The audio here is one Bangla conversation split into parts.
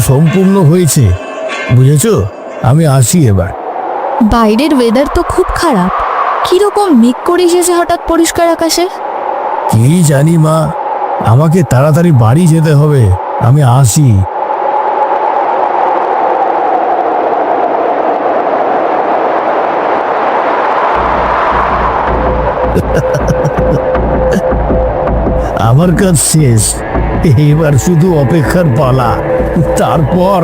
সম্পূর্ণ হয়েছে, বুঝেছো? আমি আসি এবার। বাইরের ওয়েদার তো খুব খারাপ, কিরকম মেঘ করে এসেছে হঠাৎ পরিষ্কার আকাশে। কি জানি মা, আমাকে তাড়াতাড়ি বাড়ি যেতে হবে, আমি আসি। আমার কাজ শেষ, এবার শুধু অপেক্ষার পালা। তারপর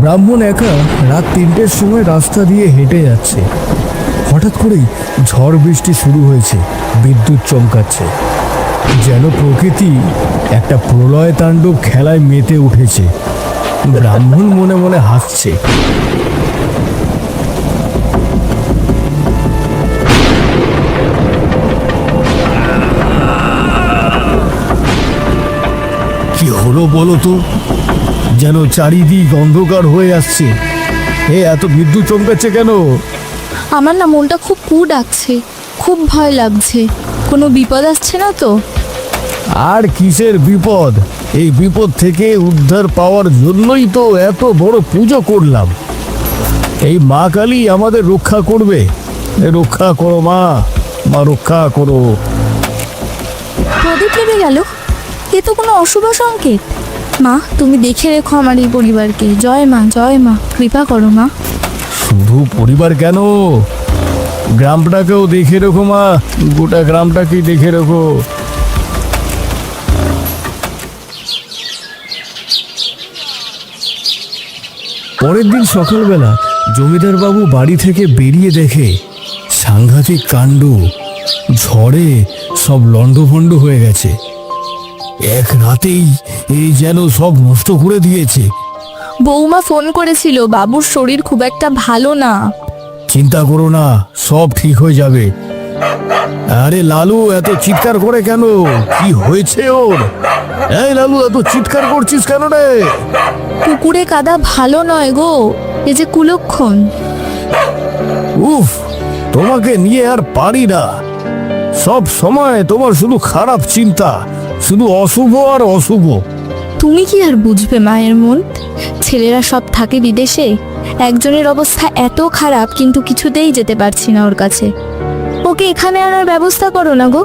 ব্রাহ্মণ একা রাত 3টের সময় রাস্তা দিয়ে হেঁটে যাচ্ছে। হঠাৎ করেই ঝড় বৃষ্টি শুরু হয়েছে, বিদ্যুৎ চমকাচ্ছে, যেন প্রকৃতি একটা প্রলয় তাণ্ডব খেলায় মেতে উঠেছে। ব্রাহ্মণ মনে মনে হাসছে। কি হলো বলো তো? যেন চারিদিক অন্ধকার হয়ে আসছে। এত বিদ্যুৎ চমকাচ্ছে কেন? আমার না মনটা খুব কু ডাকছে, খুব ভয় লাগছে। কোনো বিপদ আসছে না তো? আর কিসের বিপদ? এই বিপদ থেকে উদ্ধার পাওয়ার জন্যই তো এত বড় পুজো করলাম। এই মা কালী আমাদের রক্ষা করবে। রক্ষা করো মা, মা রক্ষা করো। প্রদীপ নেমে গেল, এ তো কোনো অশুভ সংকেত। মা, তুমি দেখে রেখো আমার এই পরিবারকে। জয় মা, জয় মা, কৃপা করো মা। শুধু পরিবার কেন, গ্রামটাকেও দেখে রেখো মা, গোটা গ্রামটাকেই দেখে রেখো। পরের দিন সকালবেলা জমিদার বাবু বাড়ি থেকে বেরিয়ে দেখে সাংঘাতিক কাণ্ড। ঝড়ে সব লণ্ডভণ্ড হয়ে গেছে। এক রাতেই এই যেন সব নষ্ট করে দিয়েছে। বৌমা ফোন করেছিল, বাবুর শরীর খুব একটা ভালো না। চিন্তা করো না, সব ঠিক হয়ে যাবে। আরে লালু, এত চিৎকার করে কেন? কি হয়েছে ওর? এই লালু, এত চিৎকার করছিস কেন রে? পুকুরে কাদা ভালো নয় গো, এ যে কুলক্ষণ। উফ, তোমাকে নিয়ে আর পারি না। সব সময় তোমার শুধু খারাপ চিন্তা, শুধু অশুভ আর অশুভ। তুমি কি আর বুঝবে মায়ের মন? ছেলেরা সব থাকে বিদেশে, একজনের অবস্থা এত খারাপ কিন্তু কিছুতেই যেতে পারছি না ওর কাছে। ওকে এখানে আনার ব্যবস্থা করো না গো,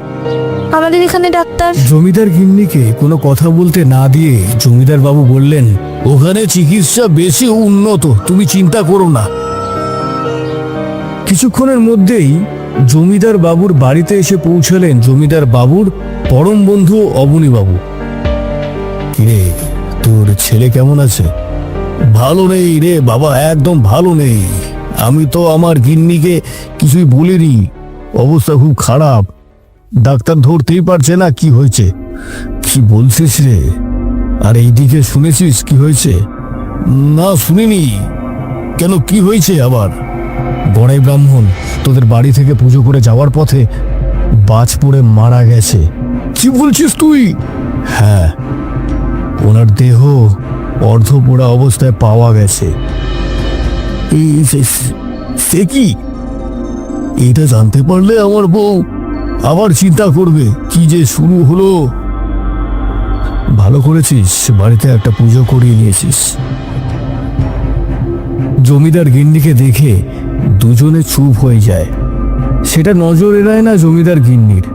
আমাদের এখানে ডাক্তার। জমিদার গিন্নিকে কোনো কথা বলতে না দিয়ে জমিদার বাবু বললেন, ওখানে চিকিৎসা বেশি উন্নত, তুমি চিন্তা করো না। কিছুক্ষণের মধ্যেই জমিদার বাবুর বাড়িতে এসে পৌঁছালেন জমিদার বাবুর পরম বন্ধু অবনী বাবু। কিরে, তোর ছেলে কেমন আছে? ভালো নেই রে বাবা, একদম ভালো নেই। আমি তো আমার গিন্নিকে কিছুই বলিনি, অবস্থা খুব খারাপ। ডাক্তার ধরতেই পারছে না কি হয়েছে। কি বলছিস রে? আর এইদিকে শুনেছিস কি হয়েছে? না, শুনিনি। কেন, কি হয়েছে আবার? বড়াই ব্রাহ্মণ তোদের বাড়ি থেকে পুজো করে যাওয়ার পথে বাজ পড়ে মারা গেছে। কি বলছিস তুই? হ্যাঁ, ওনার দেহ অর্ধপোড়া অবস্থায় পাওয়া গেছে। সে কি? এটা জানতে পারলে আমার বউ আবার চিন্তা করবে। কি যে শুরু হলো। ভালো করেছিস বাড়িতে একটা পুজো করিয়ে নিয়েছিস। জমিদার গিন্নিকে দেখে দুজনে চুপ হয়ে যায়। সেটা নজর এড়ায় না জমিদার গিন্নির।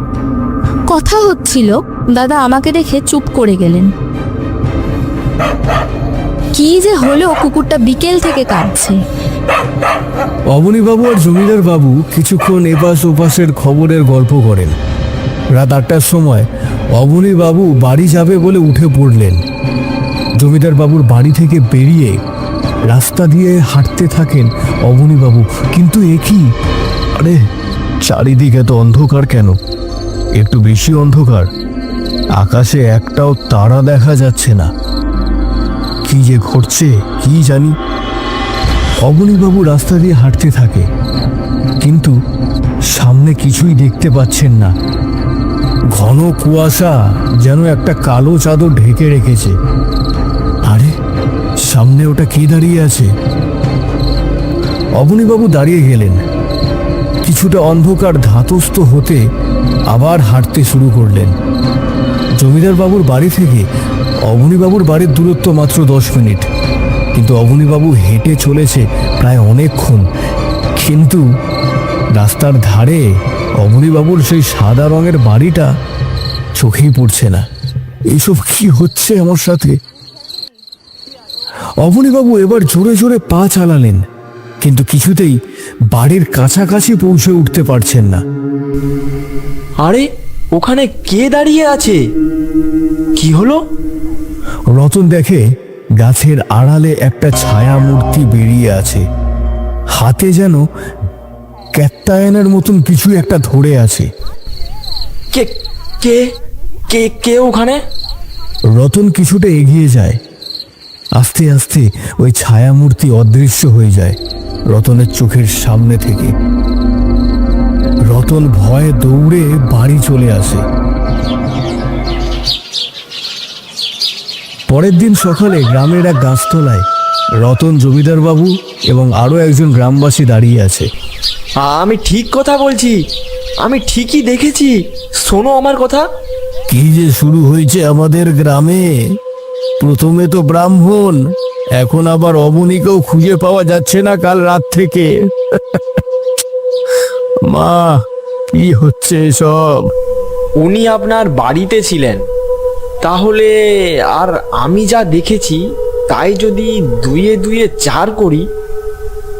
কথা হচ্ছিল, দাদা আমাকে দেখে চুপ করে গেলেন। কি যে হলো, কুকুরটা বিকেল থেকে কাঁদছে। অবনীবাবু আর জমিদার বাবু কিছুক্ষণ এপাশ ওপাশের খবরের গল্প করেন। রাত 8টার সময় অবনীবাবু বাড়ি যাবে বলে উঠে পড়লেন। জমিদার বাবুর বাড়ি থেকে বেরিয়ে রাস্তা দিয়ে হাঁটতে থাকেন অবনীবাবু। কিন্তু এ কি? আরে, চারিদিকে এত অন্ধকার কেন? একটু বেশি অন্ধকার। আকাশে একটাও তারা দেখা যাচ্ছে না। কি যে ঘটছে কি জানি। অবনীবাবু রাস্তা দিয়ে হাঁটতে থাকে, কিন্তু সামনে কিছুই দেখতে পাচ্ছেন না। ঘন কুয়াশা যেন একটা কালো চাদর ঢেকে রেখেছে। আরে, সামনে ওটা কে দাঁড়িয়ে আছে? অবনীবাবু দাঁড়িয়ে গেলেন। কিছুটা অন্ধকার ধাতস্থ হতে আবার হাঁটতে শুরু করলেন। জমিদার বাবুর বাড়ি থেকে অবনীবাবুর বাড়ির দূরত্ব মাত্র 10 মিনিট, কিন্তু অবনীবাবু হেঁটে চলেছে প্রায় অনেকক্ষণ। কিন্তু রাস্তার ধারে অবনীবাবুর সেই সাদা রঙের বাড়িটা চোখেই পড়ছে না। এসব কি হচ্ছে আমার সাথে? অবনীবাবু এবার জোরে জোরে পা চালালেন, কিন্তু কিছুতেই বাড়ির কাছাকাছি পৌঁছে উঠতে পারছেন না। আরে ওখানে কে দাঁড়িয়ে আছে? কি হলো? রতন দেখে গাছের আড়ালে একটা ছায়া মূর্তি বেরিয়ে আছে, হাতে যেন ক্যাত্তায়নের মতন কিছু একটা ধরে আছে। কে কে কে কে ওখানে? রতন কিছুটা এগিয়ে যায়। আস্তে আস্তে ওই ছায়া মূর্তি অদৃশ্য হয়ে যায় রতনের চোখের সামনে থেকে। রতন ভয়ে দৌড়ে বাড়ি চলে আসে। পরের দিন সকালে গ্রামের এক গাছতলায় রতন, জমিদার বাবু এবং আরো একজন গ্রামবাসী দাঁড়িয়ে আছে। আমি ঠিক কথা বলছি, আমি ঠিকই দেখেছি, শোনো আমার কথা। কি যে শুরু হয়েছে আমাদের গ্রামে! প্রথমে তো ব্রাহ্মণ, এখন আবার অবনীকেও খুঁজে পাওয়া যাচ্ছে না কাল রাত থেকে। মা, কি হচ্ছে সব? উনি আপনার বাড়িতে ছিলেন, তাহলে আর আমি যা দেখেছি তাই যদি দুয়ে দুয়ে 4 করি,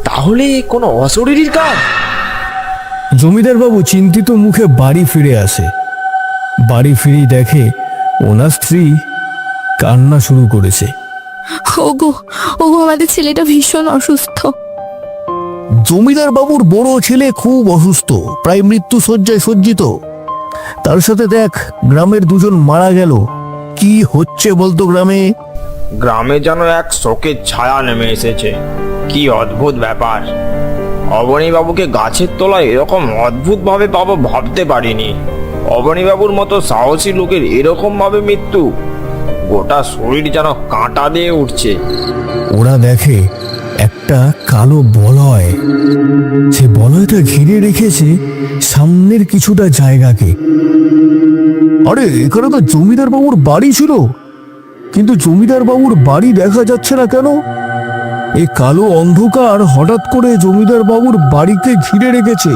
তাহলে কোনো অশরীরীর কাজ। জমিদার বাবু চিন্তিত মুখে বাড়ি ফিরে আসে। বাড়ি ফিরেই দেখে ওনার স্ত্রী কান্না শুরু করেছে। ওগো ওগো, আমাদের ছেলেটা ভীষণ অসুস্থ। জমিদার বাবুর বড় ছেলে খুব অসুস্থ, প্রায় মৃত্যু শয্যায় সজ্জিত। তার সাথে দেখ, গ্রামের 2জন মারা গেল। কি হচ্ছে বলতো গ্রামে? গ্রামে যেন এক শোকের ছায়া নেমে এসেছে। কি অদ্ভুত ব্যাপার! অবনীবাবুকে গাছের তলায় এরকম অদ্ভুতভাবে পাবো ভাবতে পারিনি। অবনীবাবুর মতো সাহসী লোকের এরকম ভাবে মৃত্যু! গোটা শরীর যেন কাঁটা দিয়ে উঠছে। ওরা দেখে একটা কালো বলয়। সে বলয়টা ঘিরে রেখেছে সামনের কিছুটা জায়গাকে। আরে, এখানে তো জমিদার বাবুর বাড়ি ছিল, কিন্তু জমিদার বাবুর বাড়ি দেখা যাচ্ছে না কেন? এই কালো অন্ধকার হঠাৎ করে জমিদার বাবুর বাড়িকে ঘিরে রেখেছে।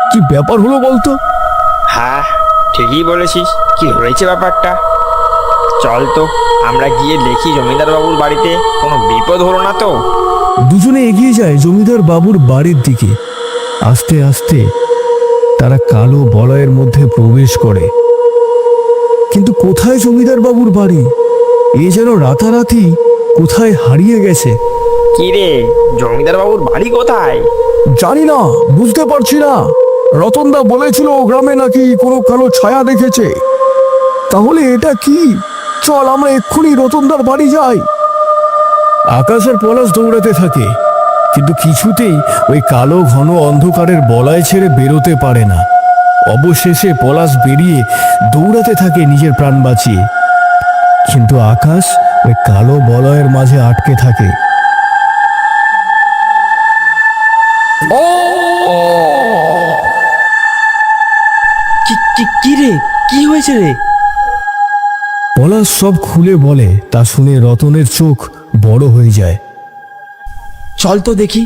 কি ব্যাপার হলো বলতো? হ্যাঁ, ঠিকই বলেছিস। কি হয়েছে ব্যাপারটা? চল তো আমরা গিয়ে দেখি জমিদার বাবুর বাড়িতে কোনো বিপদ হলো না তো। দুজনে এগিয়ে যায় জমিদার বাবুর বাড়ির দিকে। আস্তে আস্তে তারা কালো বলয়ের মধ্যে প্রবেশ করে। কিন্তু কোথায় জমিদার বাবুর বাড়ি? এ যেন রাতারাতি কোথায় হারিয়ে গেছে। কি রে, জমিদার বাবুর বাড়ি কোথায়? জানি না, বুঝতে পারছি না। রতনদা বলেছিল গ্রামে নাকি কোনো কালো ছায়া দেখেছে। তাহলে এটা কি? চল আমরা এক্ষুনি রতনদার বাড়ি যাই। আকাশ আর পলাশ দৌড়াতে থাকে, কিন্তু কিছুতেই ওই কালো ঘন অন্ধকারের বলয় ছেড়ে বেরোতে পারে না। অবশেষে পলাশ বেরিয়ে দৌড়াতে থাকে নিজের প্রাণ বাঁচিয়ে, কিন্তু আকাশ ওই কালো বলয়ের মাঝে আটকে থাকে। কি রে, কি হয়েছে রে? পলাশ সব খুলে বলে। তা শুনে রতনের চোখ বড় হয়ে যায়। চল তো দেখি।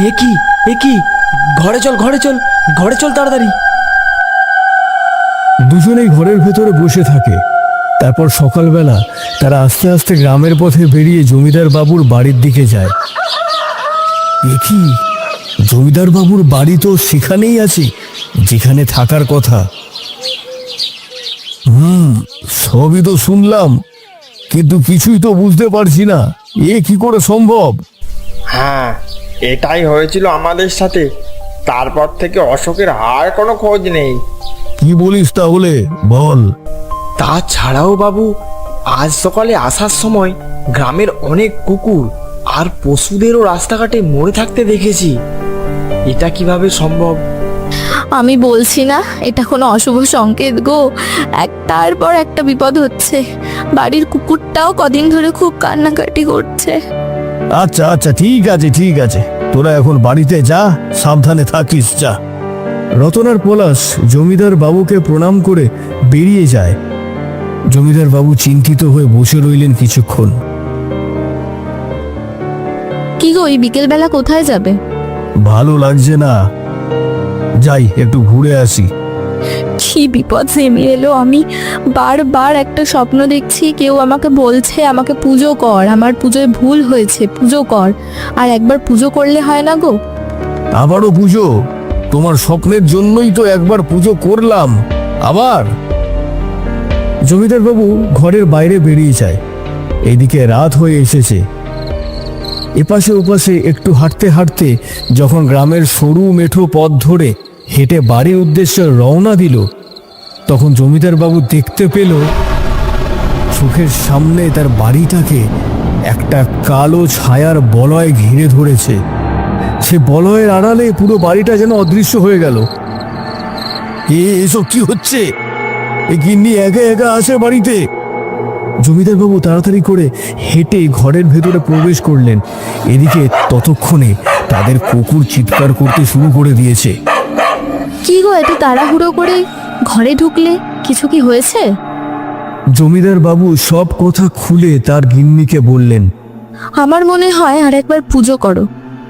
এ কি? ঘরে চল, ঘরে চল, ঘরে চল তাড়াতাড়ি। দুজনেই ঘরের ভেতরে বসে থাকে। তারপর সকালবেলা তারা আস্তে আস্তে গ্রামের পথে বেরিয়ে জমিদার বাবুর বাড়ির দিকে যায়। এ কি? জমিদার বাবুর বাড়ি তো সেখানেই আছে যেখানে থাকার কথা। সবই তো শুনলাম, কিন্তু কিছুই তো বুঝতে পারছি না। এ কি করে সম্ভব? হ্যাঁ, এটাই হয়েছিল আমাদের সাথে। তারপর থেকে অশোকের আর কোনো খোঁজ নেই। কি বলিস তাহলে? বল। তাছাড়াও বাবু, আজ সকালে আসার সময় গ্রামের অনেক কুকুর আর পশুদেরও রাস্তাঘাটে মরে থাকতে দেখেছি। এটা কিভাবে সম্ভব? আমি বলছি না, এটা কোনো অশুভ সংকেত গো। একটার পর একটা বিপদ হচ্ছে। বাড়ির কুকুরটাও কদিন ধরে খুব কান্নাকাটি করছে। আচ্ছা আচ্ছা, ঠিক আছে ঠিক আছে, তোরা এখন বাড়িতে যা, সাবধানে থাকিস, যা। রতন আর পলাশ জমিদার বাবুকে প্রণাম করে বেরিয়ে যায়। জমিদার বাবু চিন্তিত হয়ে বসে রইলেন কিছুক্ষণ। কি গো, এই বিকেলবেলা কোথায় যাবে? ভালো লাগছে না, যাই একটু ঘুরে আসি। কি বিপদ নেমে এলো! আমি বারবার একটা স্বপ্ন দেখছি, কেউ আমাকে বলছে আমাকে পুজো কর, আমার পুজোয় ভুল হয়েছে, পুজো কর। আর একবার পুজো করলে হয় না গো? আবারও পুজো? তোমার স্বপ্নের জন্যই তো একবার পুজো করলাম, আবার? জমিদার বাবু ঘরের বাইরে বেরিয়ে যায়। এদিকে রাত হয়ে এসেছে। এপাশে ওপাশে একটু হাঁটতে হাঁটতে যখন গ্রামের সরু মেঠো পথ ধরে হেঁটে বাড়ির উদ্দেশ্যে রওনা দিল, তখন জমিদার বাবু দেখতে পেল চোখের সামনে তার বাড়িটাকে একটা কালো ছায়ার বলয় ঘিরে ধরেছে। সে বলয়ের আড়ালে পুরো বাড়িটা যেন অদৃশ্য হয়ে গেল। এসব কি হচ্ছে? এ গিন্নি একা একা আসে বাড়িতে? জমিদার বাবু তাড়াতাড়ি করে হেঁটে ঘরের ভেতরে প্রবেশ করলেন। এদিকে ততক্ষণে তাদের কুকুর চিৎকার করতে শুরু করে দিয়েছে। কি গো, এত তাড়াহুড়ো করে ঘরে ঢুকলে? কিছু কি হয়েছে? জমিদার বাবু সব কথা খুলে তার গিন্নিকে বললেন। আমার মনে হয় আর একবার পুজো করো।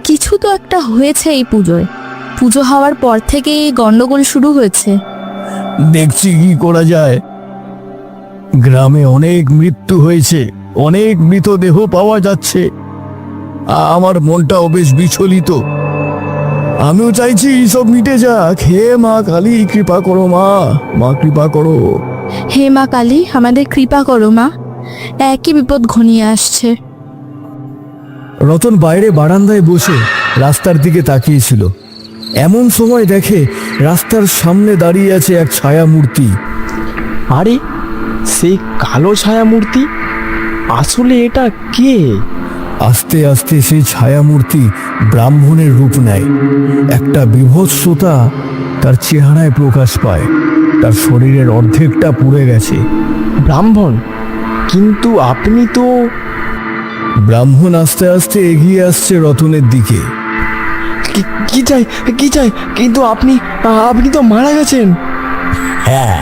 কিছু তো একটা হয়েছে এই পুজোয়। পুজো হওয়ার পর থেকে এই গন্ডগোল শুরু হয়েছে। দেখছি কি করা যায়। গ্রামে অনেক মৃত্যু হয়েছে, অনেক মৃতদেহ পাওয়া যাচ্ছে। আমার মনটাও বেশ বিচলিত। আমিও চাইছি সব মিটে যাক। হে মা কালী, কৃপা করো মা, মা কৃপা করো। হে মা কালী, আমাদের কৃপা করো মা, একই বিপদ ঘনিয়ে আসছে। রতন বাইরে বারান্দায় বসে রাস্তার দিকে তাকিয়েছিল। এমন সময় দেখে রাস্তার সামনে দাঁড়িয়ে আছে এক ছায়া মূর্তি। আরে, সেই কালো ছায়া মূর্তি, আসলে এটা কে? আস্তে আস্তে সেই ছায়া মূর্তি ব্রাহ্মণের রূপ নেয়। একটা বিভৎসতা তার চেহারায় প্রকাশ পায়। তার শরীরের অর্ধেকটা পুড়ে গেছে। ব্রাহ্মণ? কিন্তু আপনি তো... ব্রাহ্মণ আস্তে আস্তে এগিয়ে আসছে রতনের দিকে। কি চাই, কি চাই? কিন্তু আপনি আপনি তো মারা গেছেন। হ্যাঁ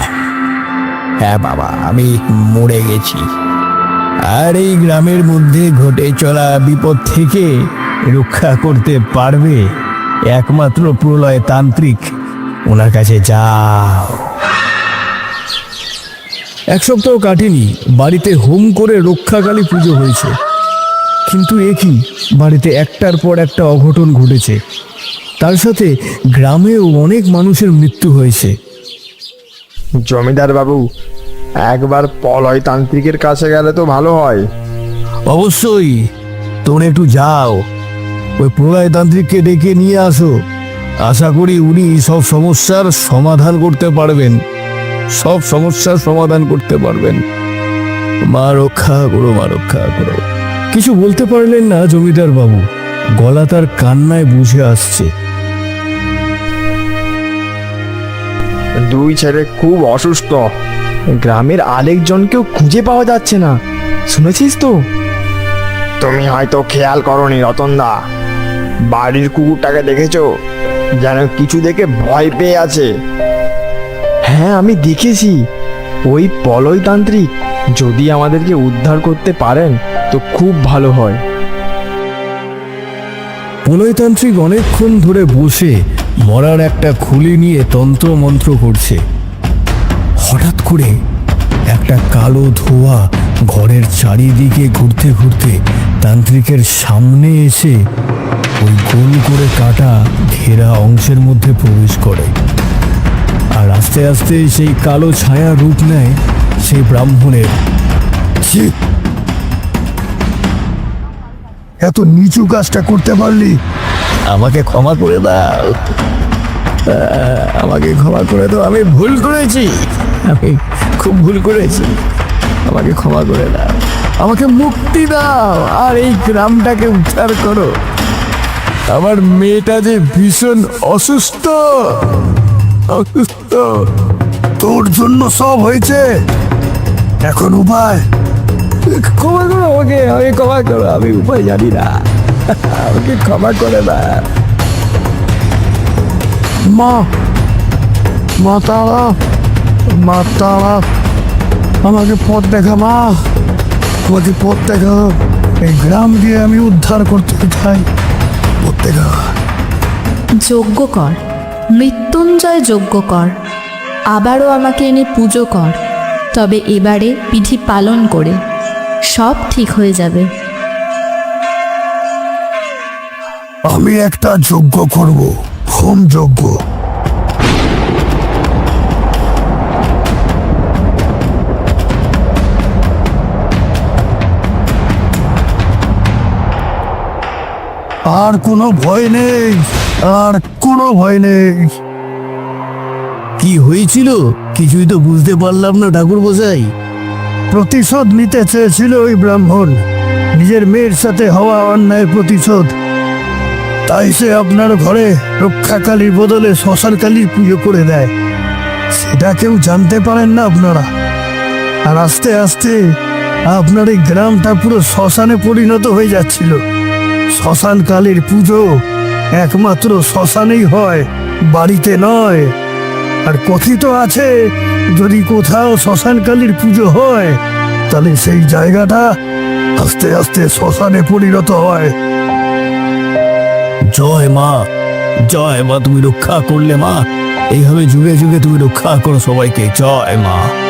হ্যাঁ বাবা, আমি মরে গেছি। আর এই গ্রামের মধ্যে ঘটে চলা বিপদ থেকে রক্ষা করতে পারবে একমাত্র প্রলয় তান্ত্রিক। ওনার কাছে যাও। এক সপ্তাহ কাটেনি, বাড়িতে হোম করে রক্ষাকালী পুজো হয়েছে। কিন্তু এ কি, বাড়িতে একটার পর একটা অঘটন ঘটেছে। তার সাথে গ্রামেও অনেক মানুষের মৃত্যু হয়েছে। জমিদার বাবু, একবার পলয় তান্ত্রিকের কাছে গেলে তো ভালো হয়। অবশ্যই, তোমরা একটু যাও, ওই প্রলয় তান্ত্রিককে ডেকে নিয়ে আসো। আশা করি উনি সব সমস্যার সমাধান করতে পারবেন, সব সমস্যার সমাধান করতে পারবেন। মা রক্ষা করো, মা রক্ষা করো। কিছু বলতে পারলেন না জমিদার বাবু, গলা তার কান্নায় বুঝে আসছে। দুই ছেলে খুব অসুস্থ, গ্রামের আরেকজনকেও খুঁজে পাওয়া যাচ্ছে না, শুনেছিস তো? তুমি হয়তো খেয়াল করনি রতনদা। বাড়ির কুকুরটাকে দেখেছো? যেন কিছু দেখে ভয় পেয়ে আছে। হ্যাঁ, আমি দেখেছি। ওই পলয় তান্ত্রিক যদি আমাদেরকে উদ্ধার করতে পারেন তো খুব ভালো হয়। প্রলয়তান্ত্রিক অনেকক্ষণ ধরে বসে মরার একটা খুলি নিয়ে তন্ত্র মন্ত্র করছে। হঠাৎ করে একটা কালো ধোঁয়া ঘরের চারিদিকে ঘুরতে ঘুরতে তান্ত্রিকের সামনে এসে ওই গোল করে কাটা ঘেরা অংশের মধ্যে প্রবেশ করে। আর আস্তে আস্তে সেই কালো ছায়া রূপ নেয় সেই ব্রাহ্মণের। ছি! এত নিচু কাজটা করতে পারলি? আমাকে ক্ষমা করে দাও, আমাকে ক্ষমা করে দাও। আমি ভুল করেছি, আমি খুব ভুল করেছি। আমাকে ক্ষমা করে দাও, আমাকে মুক্তি দাও, আর এই গ্রামটাকে উদ্ধার করো। আমার মেয়েটা যে ভীষণ অসুস্থ, অসুস্থ। তোর জন্য সব হয়েছে, এখন উপায়। ক্ষমা করো আমাকে, আমাকে ক্ষমা করো। আমি উপায় জানি না, আমাকে ক্ষমা করে দাও। মা, মা তারা, মা তারা, আমাকে পথ দেখা মা, আমাকে পথ দেখা। এই গ্রাম দিয়ে আমি উদ্ধার করতে চাই, পথ দেখা। যজ্ঞ কর, মৃত্যুঞ্জয় যজ্ঞ কর, আবারও আমাকে এনে পুজো কর, তবে এবারে বিধি পালন করে সব ঠিক হয়ে যাবে। আমি একটা যজ্ঞ করব, হোম যজ্ঞ। আর কোনো ভয় নেই, আর কোনো ভয় নেই। কি হয়েছিল কিছুই তো বুঝতে পারলাম না ঠাকুর মশাই। প্রতিশোধ নিতে চেয়েছিল ওই ব্রাহ্মণ, নিজের মেয়ের সাথে হওয়া অন্যায়ের প্রতিশোধ। তাই সে আপনার ঘরে রক্ষাকালীর বদলে শ্মশানকালীর পুজো করে দেয়। সেটা কেউ জানতে পারেন না আপনারা। আর আস্তে আস্তে আপনার এই গ্রামটা পুরো শ্মশানে পরিণত হয়ে যাচ্ছিল। শ্মশানকালীর পুজো একমাত্র শ্মশানেই হয়, বাড়িতে নয়। আর কথিত আছে, যদি কোথাও শ্মশানকালীর পুজো হয় তাহলে সেই জায়গাটা আস্তে আস্তে শ্মশানে পরিণত হয়। জয় মা, জয় মা, তুমি রক্ষা করলে মা। এইভাবে যুগে যুগে তুমি রক্ষা করো সবাইকে। জয় মা।